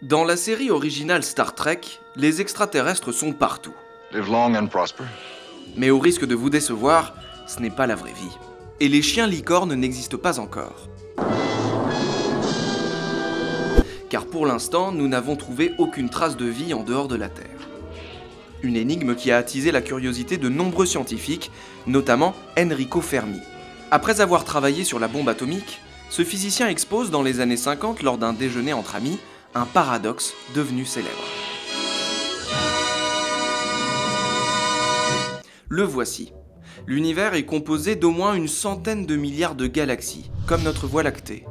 Dans la série originale Star Trek, les extraterrestres sont partout. Live long and prosper. Mais au risque de vous décevoir, ce n'est pas la vraie vie. Et les chiens licornes n'existent pas encore. Car pour l'instant, nous n'avons trouvé aucune trace de vie en dehors de la Terre. Une énigme qui a attisé la curiosité de nombreux scientifiques, notamment Enrico Fermi. Après avoir travaillé sur la bombe atomique, ce physicien expose dans les années 50, lors d'un déjeuner entre amis, un paradoxe devenu célèbre. Le voici. L'univers est composé d'au moins une centaine de milliards de galaxies, comme notre Voie lactée.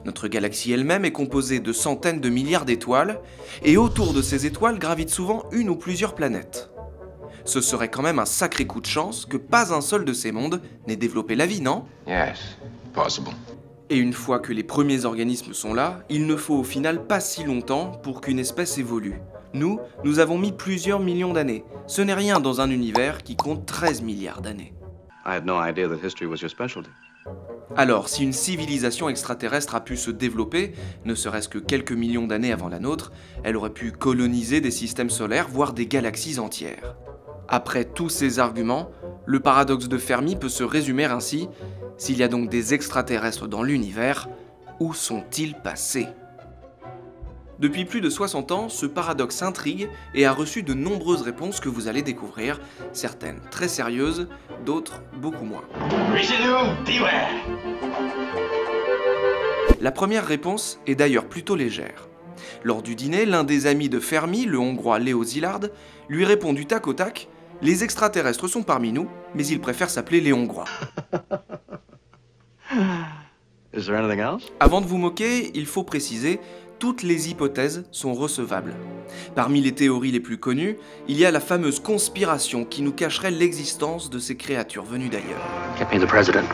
Notre galaxie elle-même est composée de centaines de milliards d'étoiles, et autour de ces étoiles gravitent souvent une ou plusieurs planètes. Ce serait quand même un sacré coup de chance que pas un seul de ces mondes n'ait développé la vie, non? Yes, possible. Et une fois que les premiers organismes sont là, il ne faut au final pas si longtemps pour qu'une espèce évolue. Nous avons mis plusieurs millions d'années. Ce n'est rien dans un univers qui compte 13 milliards d'années. I had no idea that history was your specialty. Alors, si une civilisation extraterrestre a pu se développer, ne serait-ce que quelques millions d'années avant la nôtre, elle aurait pu coloniser des systèmes solaires, voire des galaxies entières. Après tous ces arguments, le paradoxe de Fermi peut se résumer ainsi: s'il y a donc des extraterrestres dans l'univers, où sont-ils passés? Depuis plus de 60 ans, ce paradoxe intrigue et a reçu de nombreuses réponses que vous allez découvrir, certaines très sérieuses, d'autres beaucoup moins. La première réponse est d'ailleurs plutôt légère. Lors du dîner, l'un des amis de Fermi, le Hongrois Leo Szilard, lui répond du tac au tac: les extraterrestres sont parmi nous, mais ils préfèrent s'appeler les Hongrois. Is there anything else? Avant de vous moquer, il faut préciser, toutes les hypothèses sont recevables. Parmi les théories les plus connues, il y a la fameuse conspiration qui nous cacherait l'existence de ces créatures venues d'ailleurs. Get me the president.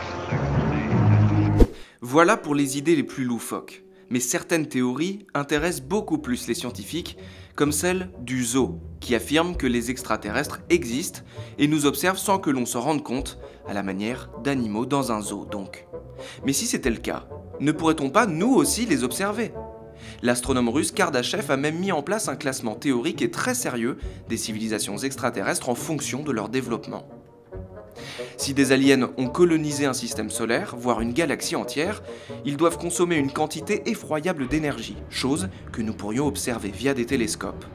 Voilà pour les idées les plus loufoques. Mais certaines théories intéressent beaucoup plus les scientifiques, comme celle du zoo, qui affirme que les extraterrestres existent et nous observent sans que l'on s'en rende compte, à la manière d'animaux dans un zoo donc. Mais si c'était le cas, ne pourrait-on pas nous aussi les observer? L'astronome russe Kardashev a même mis en place un classement théorique et très sérieux des civilisations extraterrestres en fonction de leur développement. Si des aliens ont colonisé un système solaire, voire une galaxie entière, ils doivent consommer une quantité effroyable d'énergie, chose que nous pourrions observer via des télescopes.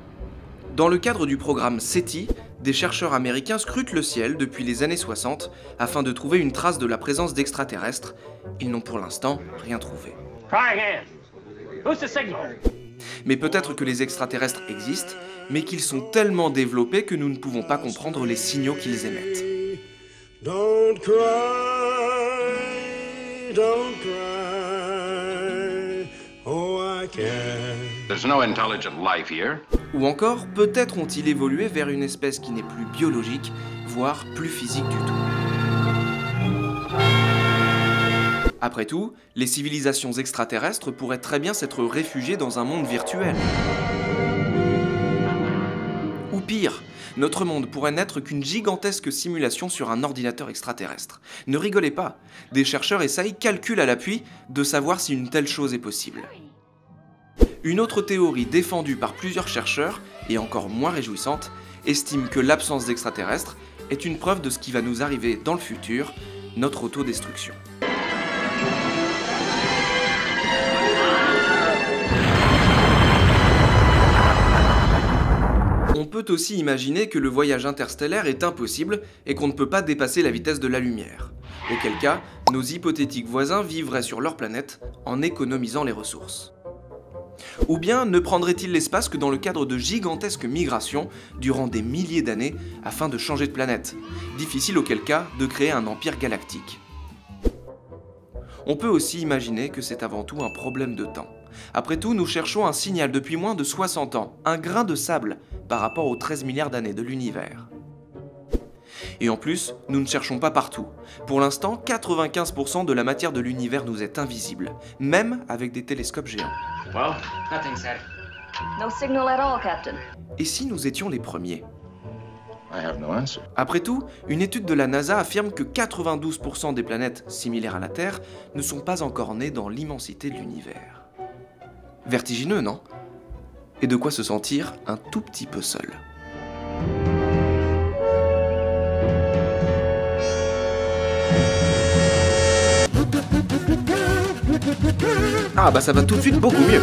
Dans le cadre du programme SETI, des chercheurs américains scrutent le ciel depuis les années 60 afin de trouver une trace de la présence d'extraterrestres. Ils n'ont pour l'instant rien trouvé. Mais peut-être que les extraterrestres existent, mais qu'ils sont tellement développés que nous ne pouvons pas comprendre les signaux qu'ils émettent. Don't cry, oh I can't. There's no intelligent life here. Ou encore, peut-être ont-ils évolué vers une espèce qui n'est plus biologique, voire plus physique du tout. Après tout, les civilisations extraterrestres pourraient très bien s'être réfugiées dans un monde virtuel. Ou pire, notre monde pourrait n'être qu'une gigantesque simulation sur un ordinateur extraterrestre. Ne rigolez pas, des chercheurs essayent, calculent à l'appui, de savoir si une telle chose est possible. Une autre théorie défendue par plusieurs chercheurs, et encore moins réjouissante, estime que l'absence d'extraterrestres est une preuve de ce qui va nous arriver dans le futur, notre autodestruction. On peut aussi imaginer que le voyage interstellaire est impossible et qu'on ne peut pas dépasser la vitesse de la lumière. Auquel cas, nos hypothétiques voisins vivraient sur leur planète en économisant les ressources. Ou bien ne prendraient-ils l'espace que dans le cadre de gigantesques migrations durant des milliers d'années afin de changer de planète? Difficile auquel cas de créer un empire galactique. On peut aussi imaginer que c'est avant tout un problème de temps. Après tout, nous cherchons un signal depuis moins de 60 ans, un grain de sable par rapport aux 13 milliards d'années de l'univers. Et en plus, nous ne cherchons pas partout. Pour l'instant, 95% de la matière de l'univers nous est invisible, même avec des télescopes géants. Well, Nothing, sir. No signal at all, Captain. Et si nous étions les premiers? I have no answer. Après tout, une étude de la NASA affirme que 92% des planètes similaires à la Terre ne sont pas encore nées dans l'immensité de l'univers. Vertigineux, non? et de quoi se sentir un tout petit peu seul. Ah bah ça va tout de suite beaucoup mieux.